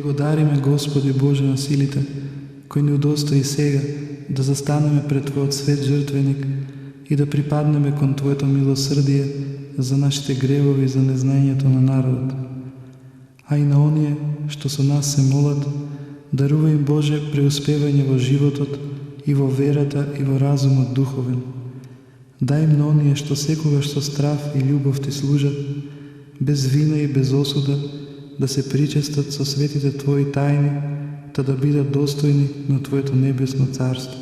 благодариме, Господи Боже на силите, кој ни удостои сега да застанеме пред Твојот свет жртвеник и да припаднеме кон Твоето милосрдие за нашите гревови и за незнаењето на народот. А и на оние што со нас се молат, дарувај им, Боже, преуспевање во животот и во верата и во разумот духовен. Дај им на оние што секогаш со страв и љубов Ти служат, без вина и без осуда, да се причестат со светите Твои тајни, та да бидат достојни на Твоето небесно царство.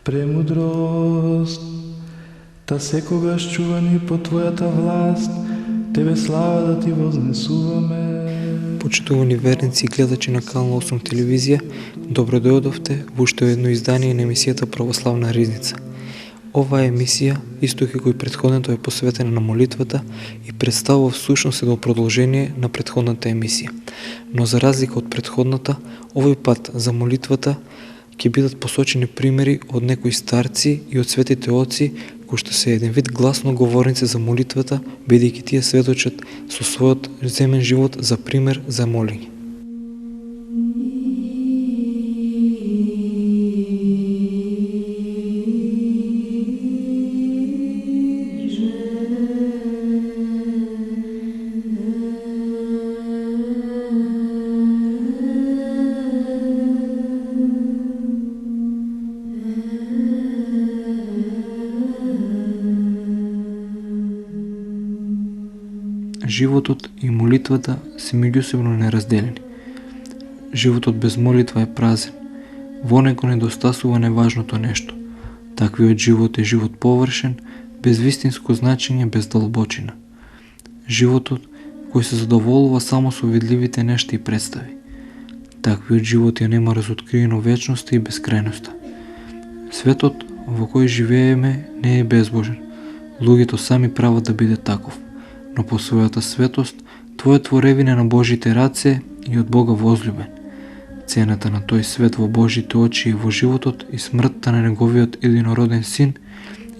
Премудрост, та секогаш чувани по Твојата власт, Тебе слава да Ти вознесуваме. Почитувани верници и гледачи на Канал 8 телевизија, добро дојдовте во уште едно издание на емисијата Православна ризница. Оваа емисија, исто како и претходната, е посветена на молитвата и представува всушност едно продолжение на претходната емисија. Но за разлика од претходната, овој пат за молитвата ќе бидат посочени примери од некои старци и од светите оци, кои што се еден вид гласно говорници за молитвата, бидејќи тие сведочат со својот земен живот за пример за молење. Животот и молитвата се меѓусебно неразделени. Животот без молитва е празен. Во него недостасува неважното нешто. Таквиот живот е живот површен, без вистинско значење, без длабочина. Животот кој се задоволува само со видливите нешта и представи. Таквиот живот ја нема разоткриено вечноста и безкрајноста. Светот во кој живееме не е безбожен. Луѓето сами прават да биде таков. Но по својата светост, тој е творевина на Божите раце и од Бога возлюбен. Цената на тој свет во Божите очи е во животот и смртта на неговиот единороден син,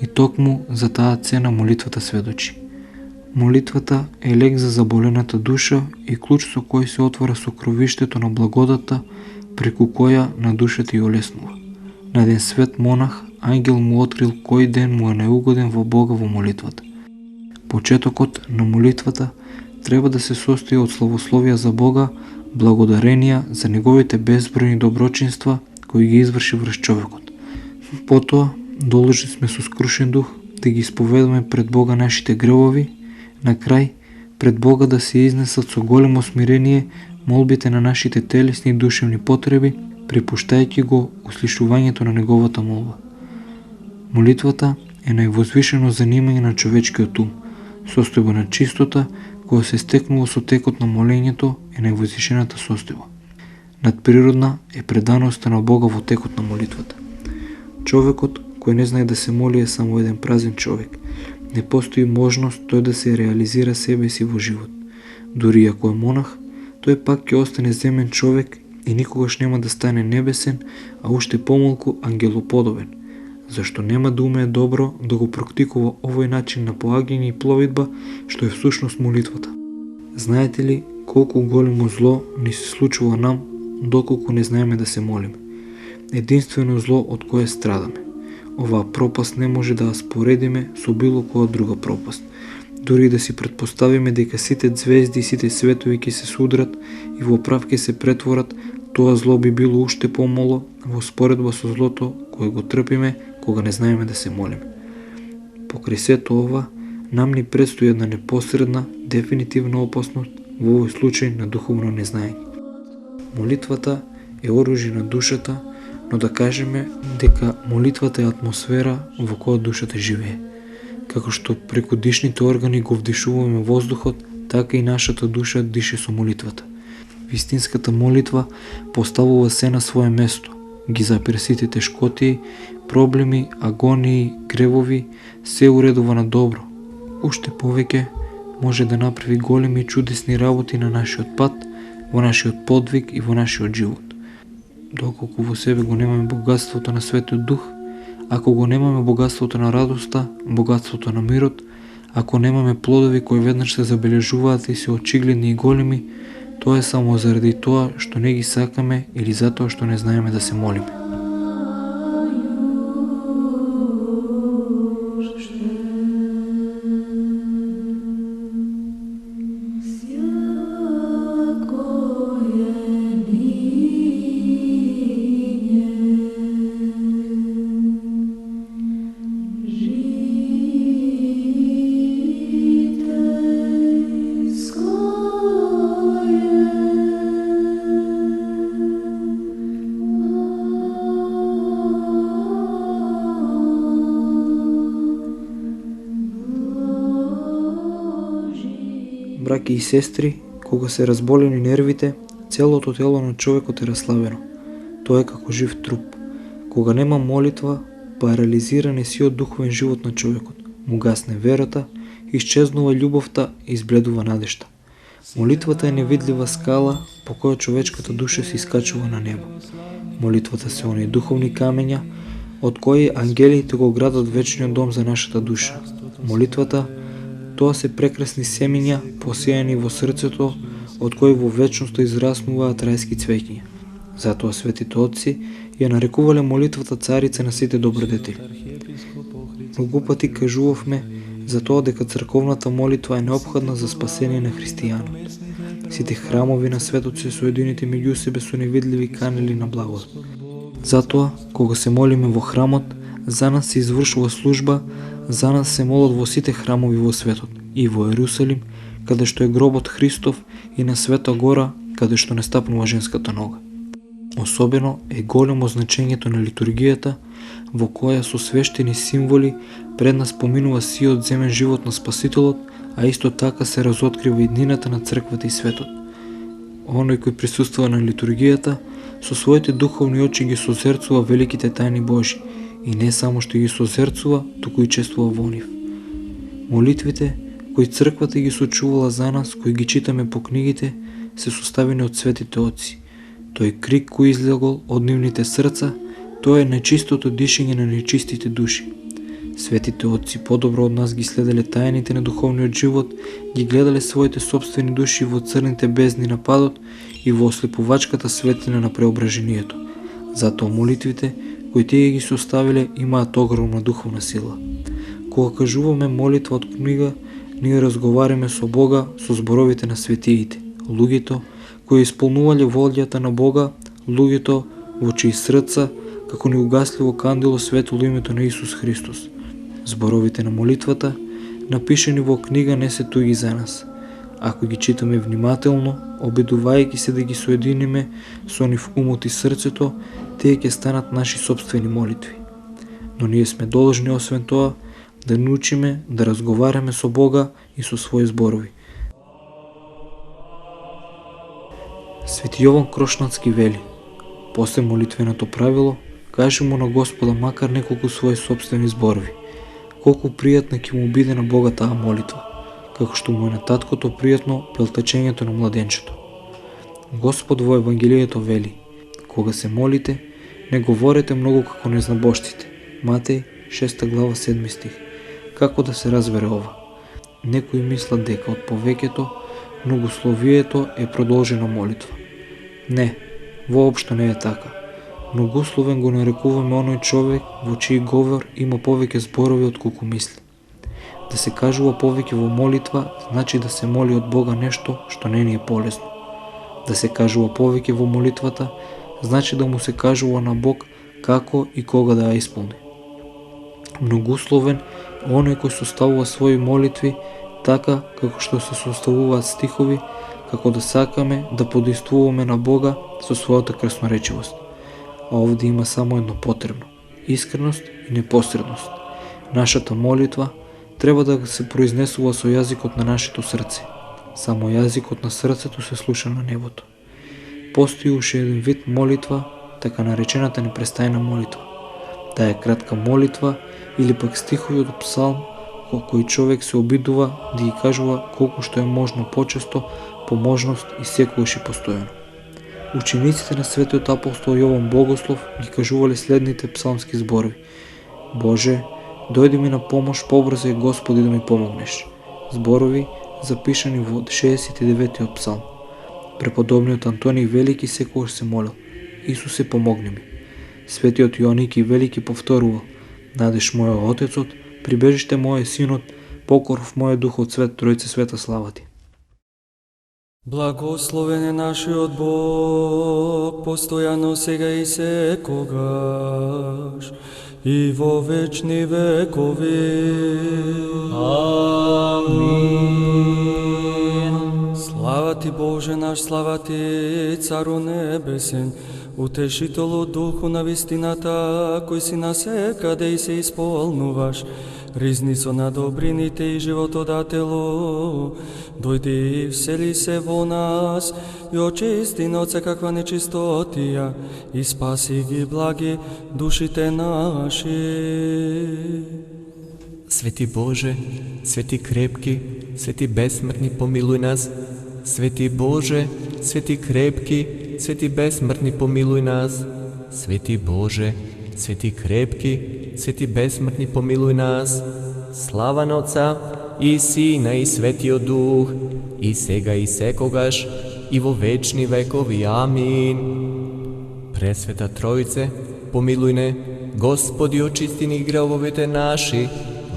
и токму за таа цена молитвата сведочи. Молитвата е лек за заболената душа и клуч со кој се отвора сокровиштето на благодата, преку која на душата ја олеснува. На еден свет монах, ангел му открил кој ден му е неугоден во Бога во молитвата. Почетокот на молитвата треба да се состои од славословија за Бога, благодаренија за неговите безбројни доброчинства кои ги изврши врз човекот. Потоа, должни сме со скрушен дух да ги исповедаме пред Бога нашите гревови, на крај пред Бога да се изнесат со големо смирение молбите на нашите телесни и душевни потреби, препуштајќи го услишувањето на неговата молба. Молитвата е највозвишено занимање на човечкиот ум. Состојба на чистота, која се стекнува со текот на молењето, е највозвишената состојба. Надприродна е преданоста на Бога во текот на молитвата. Човекот кој не знае да се моли е само еден празен човек. Не постои можност тој да се реализира себе си во живот. Дури ако е монах, тој пак ќе остане земен човек и никогаш нема да стане небесен, а уште помалку ангелоподобен, зашто нема да умее добро да го практикува овој начин на поаѓање и пловидба, што е всушност молитвата. Знаете ли колку големо зло ни се случува нам, доколку не знаеме да се молиме? Единствено зло од кое страдаме. Оваа пропаст не може да ја споредиме со било која друга пропаст. Дури да си претпоставиме дека сите звезди и сите светови ќе се судрат и во прав ќе се претворат, тоа зло би било уште помало во споредба со злото кое го трпиме кога не знаеме да се молиме. Покрај сето ова, нам ни предстои една непосредна, дефинитивна опасност во овој случај на духовно незнаење. Молитвата е оружје на душата, но да кажеме дека молитвата е атмосфера во која душата живее. Како што преку дишните органи го вдишуваме воздухот, така и нашата душа дише со молитвата. Вистинската молитва поставува се на свое место, ги запира сите тешкоти, проблеми, агонии, гревови, се уредува на добро. Уште повеќе може да направи големи и чудесни работи на нашиот пат, во нашиот подвиг и во нашиот живот. Доколку во себе го немаме богатството на Светиот Дух, ако го немаме богатството на радоста, богатството на мирот, ако немаме плодови кои веднаш се забележуваат и се очигледни и големи, Тоа е само заради тоа што не ги сакаме или затоа што не знаеме да се молиме. Браќи и сестри, кога се разболени нервите, целото тело на човекот е расслабено. Тоа е како жив труп. Кога нема молитва, парализиран е сиот духовен живот на човекот. Му гасне верата, исчезнува љубовта и избледува надежта. Молитвата е невидлива скала по која човечката душа се искачува на небо. Молитвата се оние духовни камења од кои ангелите го градат вечниот дом за нашата душа. Молитвата тоа се прекрасни семиња посејани во срцето, од кои во вечноста израснуваат рајски цвеќиња. Затоа светите отци ја нарекувале молитвата царица на сите добродетели. Многу пати кажувавме за тоа дека црковната молитва е неопходна за спасение на христијанот. Сите храмови на светот се соединети меѓу себе со невидливи канали на благодат. Затоа, кога се молиме во храмот, за нас се извршува служба, за нас се молат во сите храмови во светот, и во Ерусалим, каде што е гробот Христов, и на Света гора, каде што не стапнува женската нога. Особено е големо значењето на литургијата, во која со свештени символи пред нас поминува сиот земен живот на Спасителот, а исто така се разоткрива иднината на црквата и светот. Оној кој присуствува на литургијата, со своите духовни очи ги созерцува великите тајни Божи, и не само што ги созерцува, туку и чествува во нив. Молитвите, кои црквата ги сочувала за нас, кои ги читаме по книгите, се составени од светите отци. Тој крик кој излегол од нивните срца, тоа е нечистото дишење на нечистите души. Светите отци подобро од нас ги следеле тајните на духовниот живот, ги гледале своите собствени души во црните бездни на падот и во ослепувачката светлина на преображението. Затоа молитвите, кои тие ги составиле, имаат огромна духовна сила. Кога кажуваме молитва од книга, ние разговараме со Бога со зборовите на светиите, луѓето кои исполнувале волјата на Бога, луѓето во чии срца, како неугасливо кандило светло името на Исус Христос. Зборовите на молитвата, напишани во книга, не се туги за нас. Ако ги читаме внимателно, обидувајќи се да ги соединиме со нив умот и срцето, тие ќе станат наши собствени молитви. Но ние сме должни, освен тоа, да научиме да разговараме со Бога и со своји зборови. Свети Јован Крошнатски вели: после молитвеното правило, кажи му на Господа макар неколку своји собствени зборови. Колку пријатна ќе му биде на Бога таа молитва, како што му е на таткото пријатно пелтачењето на младенчето. Господ во Евангелието вели: кога се молите, не говорете многу како незнабожците. Матеј 6 глава 7 стих. Како да се разбере ова? Некои мислат дека од повеќето, многословието е продолжена молитва. Не, воопшто не е така. Многословен го нарекуваме оној човек во чиј говор има повеќе зборови од колку мисли. Да се кажува повеќе во молитва, значи да се моли од Бога нешто што не ни е полезно. Да се кажува повеќе во молитвата, значи да му се кажува на Бог како и кога да ја исполни. Многословен оној кој составува своји молитви така како што се составуваат стихови, како да сакаме да подействуваме на Бога со својата красноречивост. А овде има само едно потребно – искреност и непосредност. Нашата молитва треба да се произнесува со јазикот на нашето срце. Само јазикот на срцето се слуша на небото. Постои уште еден вид молитва, така наречената непрестајна молитва. Таа е кратка молитва или пак стихови од псалм кој човек се обидува да ги кажува колку што е можно почесто, по можност и секогаш и постојано. Учениците на светиот апостол Јован Богослов ги кажувале следните псалмски зборови: Боже, дојди ми на помош побрзо и Господи да ми помогнеш. Зборови запишани во 69-тиот псалм. Преподобниот Антоний Велики секогаш се молел: Исусе, помогни ми. Светиот Јоанники Велики повторувал: Надеж моја Отецот, прибежиште моје Синот, покоров моје Духот Свет, Тројце света слава ти. Благословен е нашиот Бог, постојано сега и секогаш, и во вечни векови. Амин. Слава ти, Боже наш, слава ти, Цару небесен, утешителу Духу на вистината, кој си насекаде и се исполнуваш, ризницо на добрините и животодателу, дојди и всели се во нас и очисти на од секаква нечистотија и спаси ги благи душите наши. Свети Боже, свети крепки, свети безсмртни, помилуј нас. Свети Боже, свети крепки, свети безсмртни, помилуј нас. Свети Боже, свети крепки, свети безсмртни, помилуј нас. Слава на Отца и Сина и Светиот Дух, и сега и секогаш, и во вечни векови. Амин. Пресвета Тројце, помилуј не, Господи, очисти ни гревовите наши,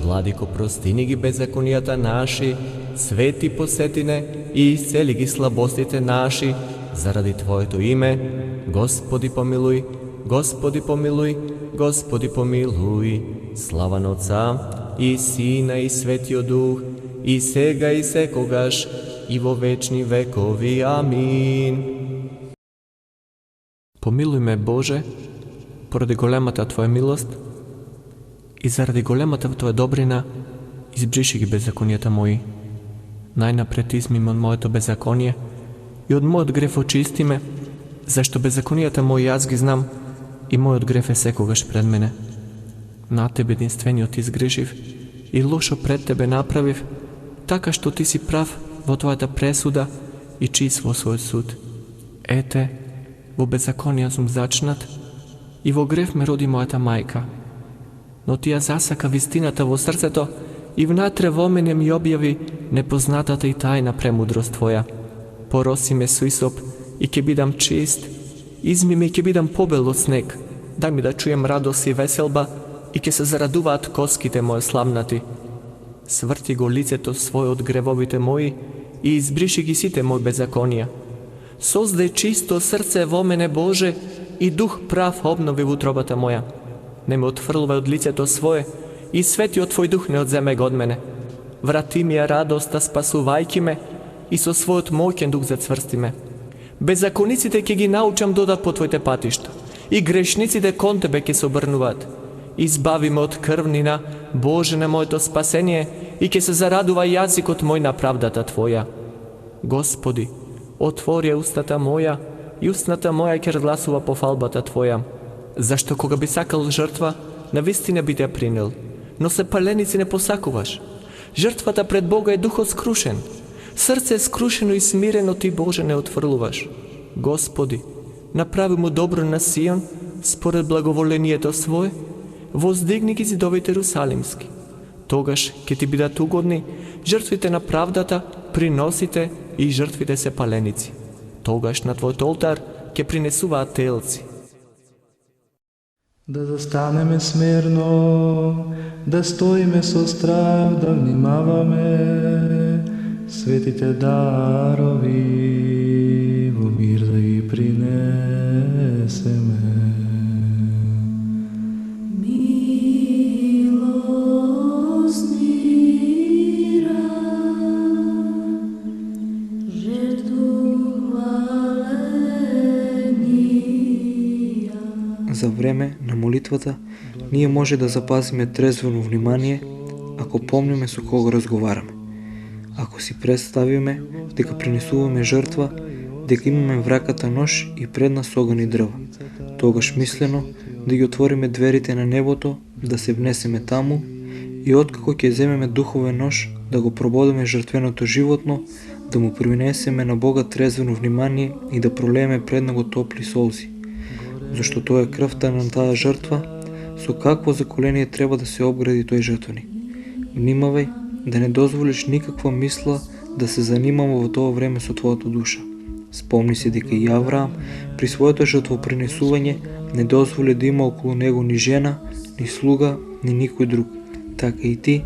Владико, прости ни ги беззаконијата наши, Свети, посети не и исцели ги слабостите наши, заради Твоето име. Господи, помилуј, Господи, помилуј, Господи, помилуј. Слава на Отца и Сина и Светиот Дух, и сега и секогаш, и во вечни векови. Амин. Помилуј ме, Боже, поради големата Твоја милост и заради големата Твоја добрина, избриши ги беззаконијата мои. Најнапред изми ме од моето беззаконие и од мојот греф очисти ме, зашто беззаконијата мои јас ги знам и мојот греф е секогаш пред мене. На Тебе единствениот изгрешив и лошо пред Тебе направив, така што Ти си прав во Твојата пресуда и чист во својот суд. Ете, во беззаконија сум зачнат и во греф ме роди мојата мајка. Но Ти ја засака вистината во срцето и внатре во мене ми објави непознатата и тајна премудрост Твоја. Пороси ме со Исоп и ќе бидам чист, изми ме и ќе бидам побел од снег. Дај ми да чуjem радост и веселба и ќе се зарадуваат коските мои славнати. Сврти го лицето своје од гревовите мои и избриши ги сите мои беззаконија. Создај чисто срце во мене, Боже, и дух прав обнови во утробата моја. Не ме отфрлувај од лицето свое и светиот Твој дух не одземе го од мене. Врати ми ја радоста, спасувајки ме, и со својот моќен дух зацврсти ме. Беззакониците ќе ги научам да одат по Твоите патишта, и грешниците кон Тебе ќе се обрнуваат. Избави ме од крвнина, Боже, на моето спасение, и ќе се зарадува јазикот мој на правдата Твоја. Господи, отвори устата моја, и устната моја ќе разгласува пофалбата Твоја. Зашто кога би сакал жртва, навистина би те принел, но се паленици не посакуваш. Жртвата пред Бога е духот скрушен. Срце е скрушено и смирено Ти, Боже, не отфрлуваш. Господи, направи му добро на Сион, според благоволението Свое, воздигни ги зидовите Ерусалимски. Тогаш ќе Ти бидат угодни жртвите на правдата, приносите и жртвите се паленици. Тогаш на Твојот олтар ќе принесуваат телци. Да застанеме смирно, да стоиме со страх, да внимаваме светите дарови, во мир да ги принесеме. За време на молитвата ние може да запазиме трезвено внимание ако помниме со кого разговараме. Ако си представиме дека принесуваме жртва, дека имаме враката нож и пред нас оган и дрва, тогаш мислено да ги отвориме дверите на небото, да се внесеме таму и откако ќе земеме духовен нож, да го прободиме жртвеното животно, да му принесеме на Бога трезвено внимание и да пролееме пред него топли солзи. Зашто тоа е крвта на таа жртва, со какво заколение треба да се обгради тој жртвеник. Внимавај да не дозволиш никаква мисла да се занимава во тоа време со твојата душа. Спомни се дека и Авраам при своето жртвопринесување не дозволи да има околу него ни жена, ни слуга, ни никој друг. Така и ти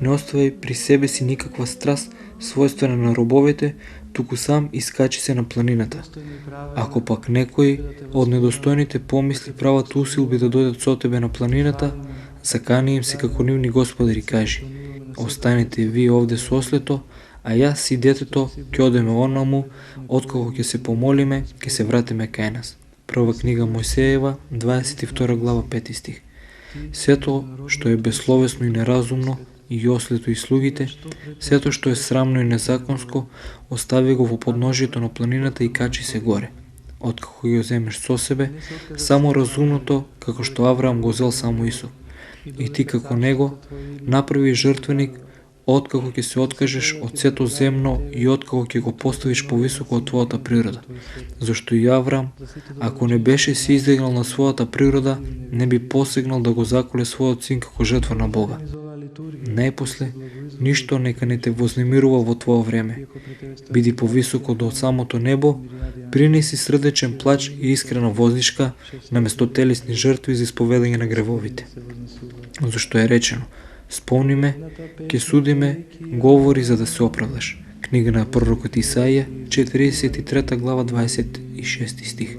не оставај при себе си никаква страст својствена на робовите, туку сам искачи се на планината. Ако пак некој од недостојните помисли прават усилби да дојдат со тебе на планината, закани им се како нивни господари и кажи: останете ви овде со ослето, а јас и детето ќе одеме онаму, откако ќе се помолиме, ќе се вратиме кај нас. Прва книга Мојсеева, 22 глава, 5 стих. Сето што е безсловесно и неразумно, и ослето и слугите, сето што е срамно и незаконско, остави го во подножието на планината и качи се горе. Откако ги земеш со себе, само разумното, како што Авраам го зел само Исов. И ти како него направи жртвеник, откако ќе се откажеш од сето земно и откако ќе го поставиш повисоко од твојата природа. Зашто и Авраам, ако не беше се издигнал на својата природа, не би посегнал да го заколе својот син како жртва на Бога. Најпосле, ништо нека не те вознемирува во твое време. Биди повисоко до самото небо, принеси срдечен плач и искрена вознишка, наместо телесни жртви за исповедање на гревовите. Зашто е речено: спомни ме, ќе судиме, говори за да се оправдаш. Книга на пророкот Исаија, 43 глава, 26 стих.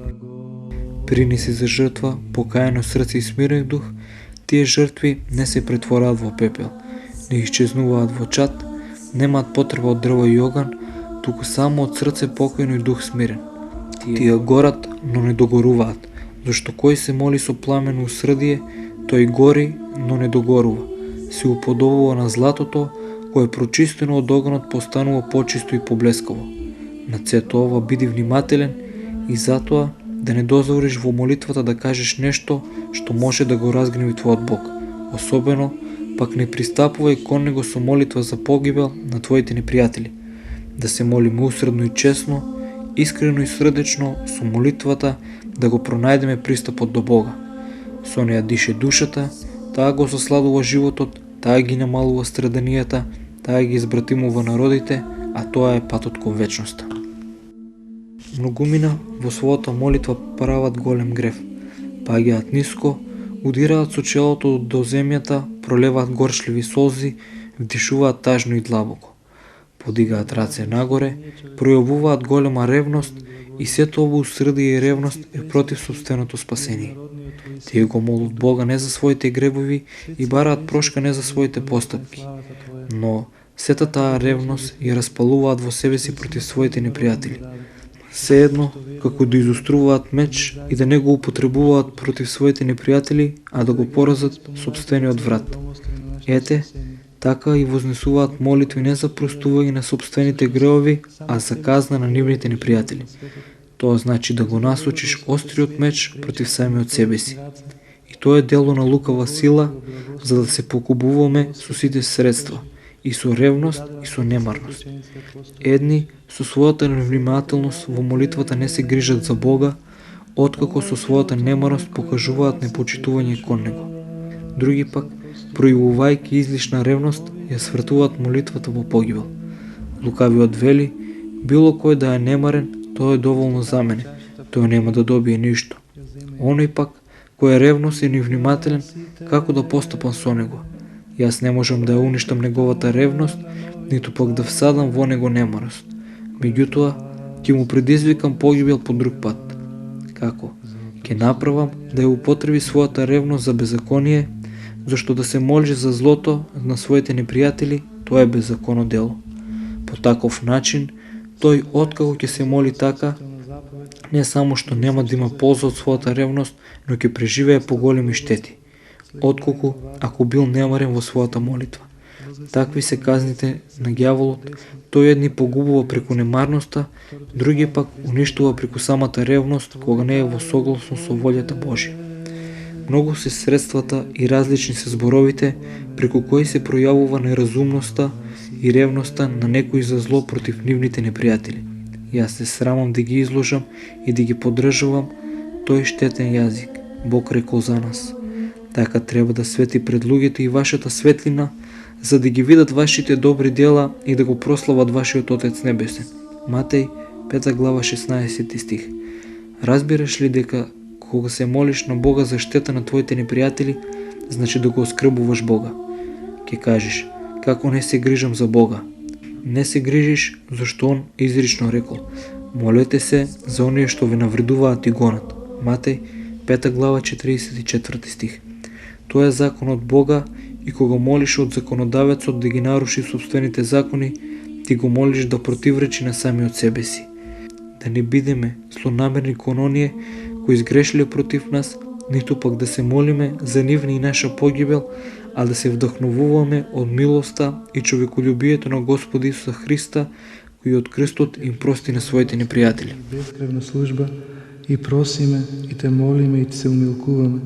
Принеси за жртва покаяно срце и смирен дух. Тие жртви не се претвораат во пепел, не исчезнуваат во чад, немаат потреба од дрво и оган, туку само од срце покајно и дух смирен. Тие горат, но не догоруваат, зашто кој се моли со пламено усрдие, тој гори, но не догорува. Се уподобува на златото, кое прочистено од огнот постанува почисто и поблескаво. На сето ова биди внимателен и затоа да не дозволиш во молитвата да кажеш нешто што може да го разгневи твојот Бог. Особено, пак не пристапувај кон него со молитва за погибел на твоите непријатели. Да се молиме усредно и честно, искрено и срдечно со молитвата да го пронајдеме пристапот до Бога. Со неја дише душата, таа го засладува животот, таа ги намалува страданијата, таа ги избратимува народите, а тоа е патот кон вечноста. Многумина во својата молитва прават голем грев. Паѓаат ниско, удираат со челото до земјата, пролеваат горчливи солзи, вдишуваат тажно и длабоко. Подигаат раце нагоре, пројавуваат голема ревност и сето ово усрдие и ревност е против собственото спасение. Тие го молат Бога не за своите гребови и бараат прошка не за своите постапки, но сета таа ревност ја распалуваат во себе си против своите непријатели. Сеедно, како да изоструваат меч и да не го употребуваат против своите непријатели, а да го поразат собствениот врат. Ете, така и вознесуваат молитви не за простување на собствените греови, а за казна на нивните непријатели. Тоа значи да го насочиш остриот меч против самиот себе си. И тоа е дело на лукава сила, за да се покубуваме со сите средства, и со ревност, и со немарност. Едни со својата невнимателност во молитвата не се грижат за Бога, откако со својата немарност покажуваат непочитување кон Него. Други пак, пројавувајќи излишна ревност, ја свртуваат молитвата во погибел. Лукавиот вели: било кој да е немарен, тоа е доволно за мене, тој нема да добие ништо. Оној пак, кој е ревност и невнимателен, како да постапам со него? Јас не можам да ја уништам неговата ревност, ниту пак да всадам во него немарост. Меѓутоа, ќе му предизвикам погибел по друг пат. Како? Ќе направам да ја употреби својата ревност за беззаконие, зашто да се моли за злото на своите непријатели, тоа е беззаконно дело. По таков начин, тој откако ќе се моли така, не само што нема да има полза од својата ревност, но ќе преживее поголеми штети, отколку ако бил немарен во својата молитва. Такви се казните на ѓаволот, тој едни погубува преку немарноста, други пак уништува преку самата ревност, кога не е во согласно со волјата Божја. Многу се средствата и различни се зборовите преку кои се пројавува неразумноста и ревноста на некои за зло против нивните непријатели. Јас се срамам да ги изложам и да ги поддржувам тој штетен јазик. Бог рекол за нас: така треба да свети пред луѓето и вашата светлина, за да ги видат вашите добри дела и да го прослават вашиот Отец Небесен. Матеј 5 глава 16 стих. Разбираш ли дека кога се молиш на Бога за штета на твоите непријатели, значи да го оскрбуваш Бога? Ке кажеш, како не се грижам за Бога? Не се грижиш, зашто Он изрично рекол: молете се за оние што ве навредуваат и гонат. Матеј 5 глава 44 стих. Тоа е закон од Бога и кога молиш од законодавецот да ги наруши собствените закони, ти го молиш да противречи на самиот себе си. Да не бидеме злонамерни кон оние кои изгрешиле против нас, ниту пак да се молиме за нивна и наша погибел, а да се вдохновуваме од милоста и човеколюбието на Господа Исуса Христа, кој од крстот им прости на своите непријатели. Безкревна служба и просиме, и те молиме, и се умилкуваме.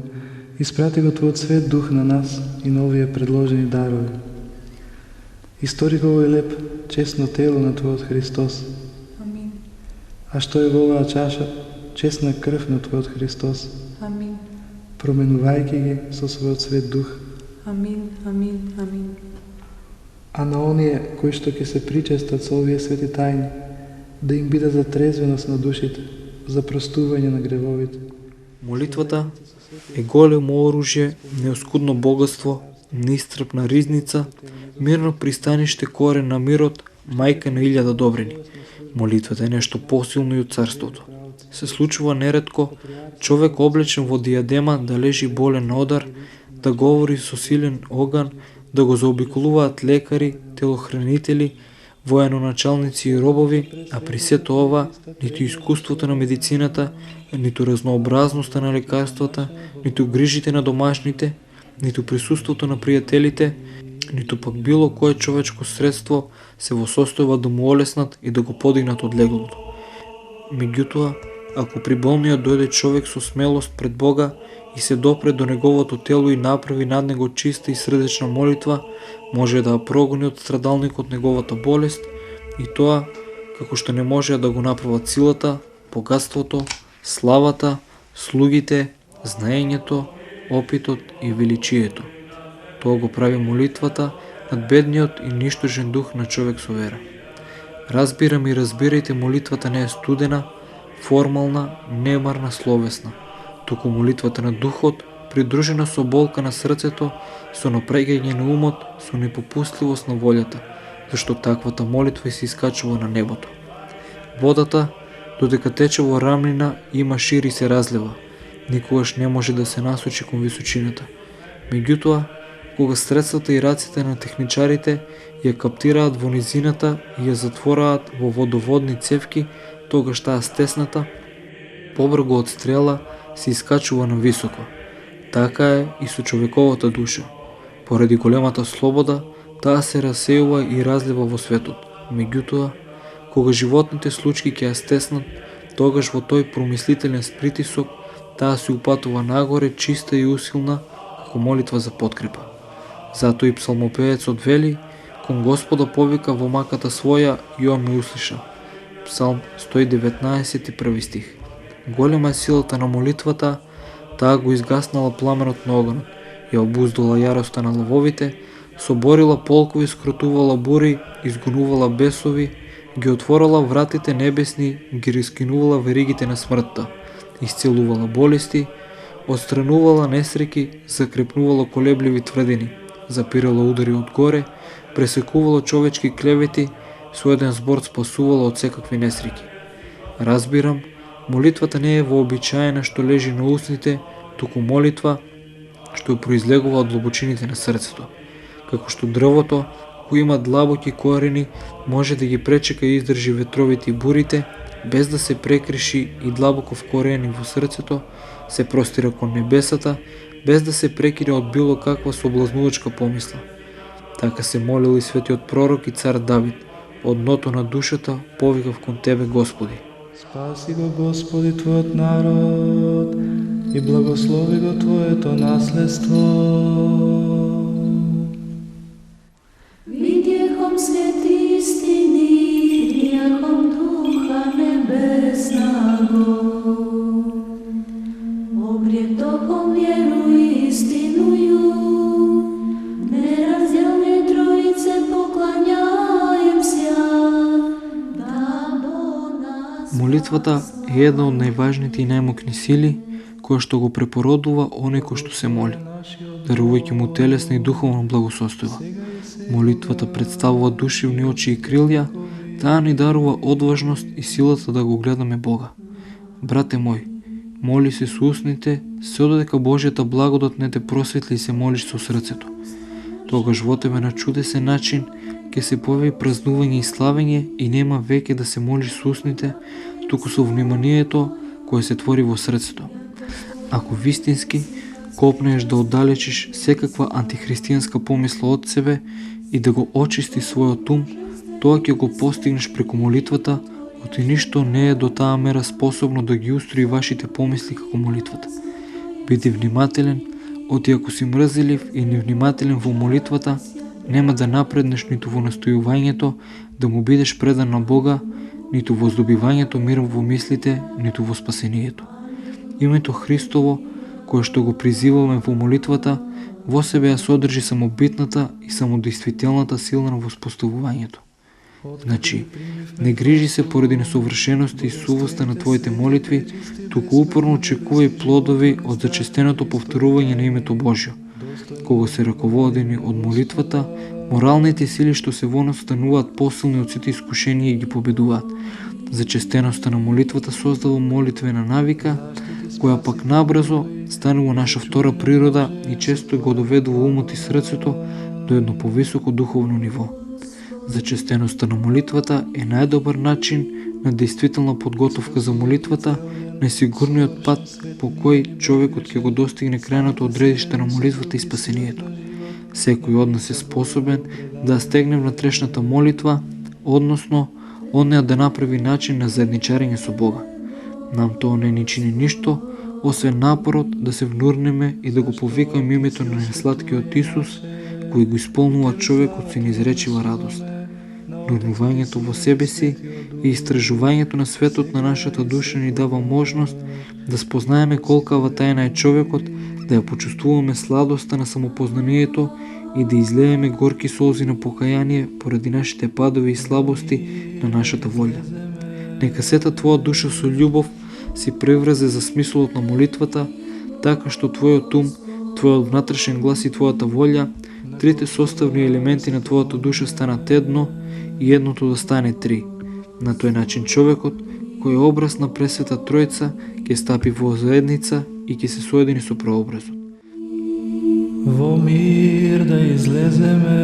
Испрати го Твојот свет дух на нас и на овие предложени дарови. Истори го овој леп, честно тело на Твојот Христос. Амин. А што е во оваа чаша, честна крв на Твојот Христос. Амин. Променувајќи ги со својот свет дух. Амин. Амин. Амин. А на оние кои што ќе се причестат со овие свети тајни, да им биде за трезвеност на душите, за простување на гревовите. Молитвата е големо оружје, неоскудно богатство, неисцрпна ризница, мирно пристаниште, корен на мирот, мајка на 1000 добрини. Молитвата е нешто посилно и од царството. Се случува неретко човек облечен во диадема да лежи болен на одар, да говори со силен оган, да го заобиколуваат лекари, телохранители, военоначалници и робови, а при сето ова ниту искуството на медицината, ниту разнообразноста на лекарствата, ниту грижите на домашните, ниту присуството на пријателите, ниту пак било кое човечко средство се во состојба да му олеснат и да го подигнат од леглото. Меѓутоа, ако при болниот дојде човек со смелост пред Бога и се допре до неговото тело и направи над него чиста и срдечна молитва, може да ја прогони од страдалникот неговата болест, и тоа како што не може да го направат силата, богатството, славата, слугите, знаењето, опитот и величието. Тоа го прави молитвата над бедниот и ништожен дух на човек со вера. Разбирам и разбирајте, молитвата не е студена, формална, немарна, словесна, туку молитвата на духот, придружена со болка на срцето, со напрегање на умот, со непопустливост на волјата, зашто таквата молитва се искачува на небото. Водата, додека тече во рамнина, има шири се разлива, никогаш не може да се насочи кон височината. Меѓутоа, кога средствата и раците на техничарите ја каптираат во низината и ја затвораат во водоводни цевки, тогаш таа стесната, побргу од стрела, се искачува на високо. Така е и со човековата душа. Поради големата слобода, таа се расејува и разлива во светот. Меѓутоа, кога животните случки ќе ја стеснат, тогаш во тој промислителен притисок, таа се упатува нагоре, чиста и усилна, како молитва за подкрепа. Затоа и псалмопевецот вели: кон Господа повика во маката своја и он ме услиша. Псалм 119 1 стих. Голема е силата на молитвата, таа го изгаснала пламенот на огнот, ја обуздала јароста на лавовите, соборила полкови, скрутувала бури, изгонувала бесови, ги отворила вратите небесни, ги раскинувала веригите на смртта, исцелувала болести, отстранувала несреки, закрепнувала колебливи тврдини, запирала удари од горе, пресекувала човечки клевети, со еден збор спасувала од секакви несреки. Разбирам, молитвата не е вообичаена што лежи на устните, туку молитва што ја произлегува од длабочините на срцето. Како што дрвото, кој има длабоки корени, може да ги пречека и издржи ветровите и бурите, без да се прекриши и длабоко вкорени во срцето, се простира кон небесата, без да се прекине од било каква соблазнувачка помисла. Така се молил и светиот пророк и цар Давид: од дното на душата повикав кон Тебе, Господи. Спаси го, Господи, Твојот народ и благослови го Твоето наследство. Видјехом свети истини, пријахом духа небеснаго. Обретохом вjerу истинују, неразделне Троице поклањаем се, да до нас Молитвата е една од најважните и најмокни сили која што го препородува оној кој што се моли, дарувајќи му телесна и духовна благосостојба. Молитвата представува душевни очи и крилја, таа ни дарува одважност и силата да го гледаме Бога. Брате мој, моли се со устните, се додека Божјата благодат не те просветли и се молиш со срцето. Тогаш во тебе на чудесен начин ќе се појави празнување и славење и нема веќе да се молиш со устните, туку со вниманието кое се твори во срцето. Ако вистински копнеш да оддалечиш секаква антихристијанска помисла од себе и да го очисти својот ум, тоа ќе го постигнеш преку молитвата, оти ништо не е до таа мера способно да ги устрои вашите помисли како молитвата. Биди внимателен, оти ако си мрзелив и невнимателен во молитвата, нема да напреднеш ниту во настојувањето да му бидеш предан на Бога, ниту во здобивањето мир во мислите, ниту во спасението. Името Христово, кое што го призиваме во молитвата, во себе ја содржи самобитната и самодействителната сила на воспоставувањето. Значи, не грижи се поради несовршеност и сувоста на твоите молитви, туку упорно очекувај плодови од зачестеното повторување на името Божјо. Кога се раководени од молитвата, моралните сили што се во нас стануваат посилни од сите искушенија и ги победуваат. Зачестеноста на молитвата создава молитвена навика, која пак набрзо станува наша втора природа и често го доведува умот и срцето до едно повисоко духовно ниво. Зачестеноста на молитвата е најдобар начин на действителна подготовка за молитвата, најсигурниот пат по кој човекот ќе го достигне крајното одредиште на молитвата и спасението. Секој од нас е способен да стегне внатрешната молитва, односно од неја да направи начин на заедничарење со Бога. Нам тоа не ни чини ништо, освен напорот да се внурнеме и да го повикаме името на неслаткиот Исус, кој го исполнува човекот со неизречива радост. Нурнувањето во себе си и истражувањето на светот на нашата душа ни дава можност да спознаеме колкава тајна е човекот, да ја почувствуваме сладоста на самопознанието и да излееме горки солзи на покаяние поради нашите падови и слабости на нашата волја. Нека сета твоја душа со љубов си превразе за смислот на молитвата, така што твојот ум, твојот внатрешен глас и твојата волја, трите составни елементи на твојата душа станат едно и едното да стане три. На тој начин човекот, кој е образ на Пресвета Тројца, ќе стапи во заедница и ќе се соедини со прообразот. Во мир да излеземе.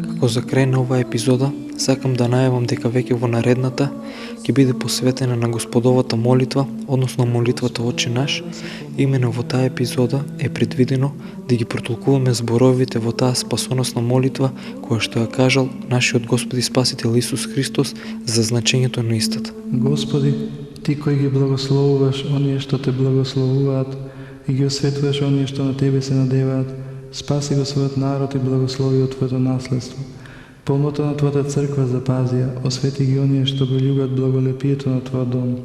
Како за крај на оваа епизода, сакам да најавам дека веќе во наредната ќе биде посветена на Господовата молитва, односно молитвата Отче наш. Имено во таа епизода е предвидено да ги протолкуваме зборовите во таа спасоносна молитва која што ја кажал нашиот Господ и Спасител Исус Христос за значењето на истата. Господи, Ти кој ги благословуваш оние што те благословуваат и ги осветуваш оние што на Тебе се надеваат, спаси го својот народ и благослови од Твоето наследство. Полнота на Твојата црква запази ја, освети ги оние што го љубат благолепието на Твојот дом.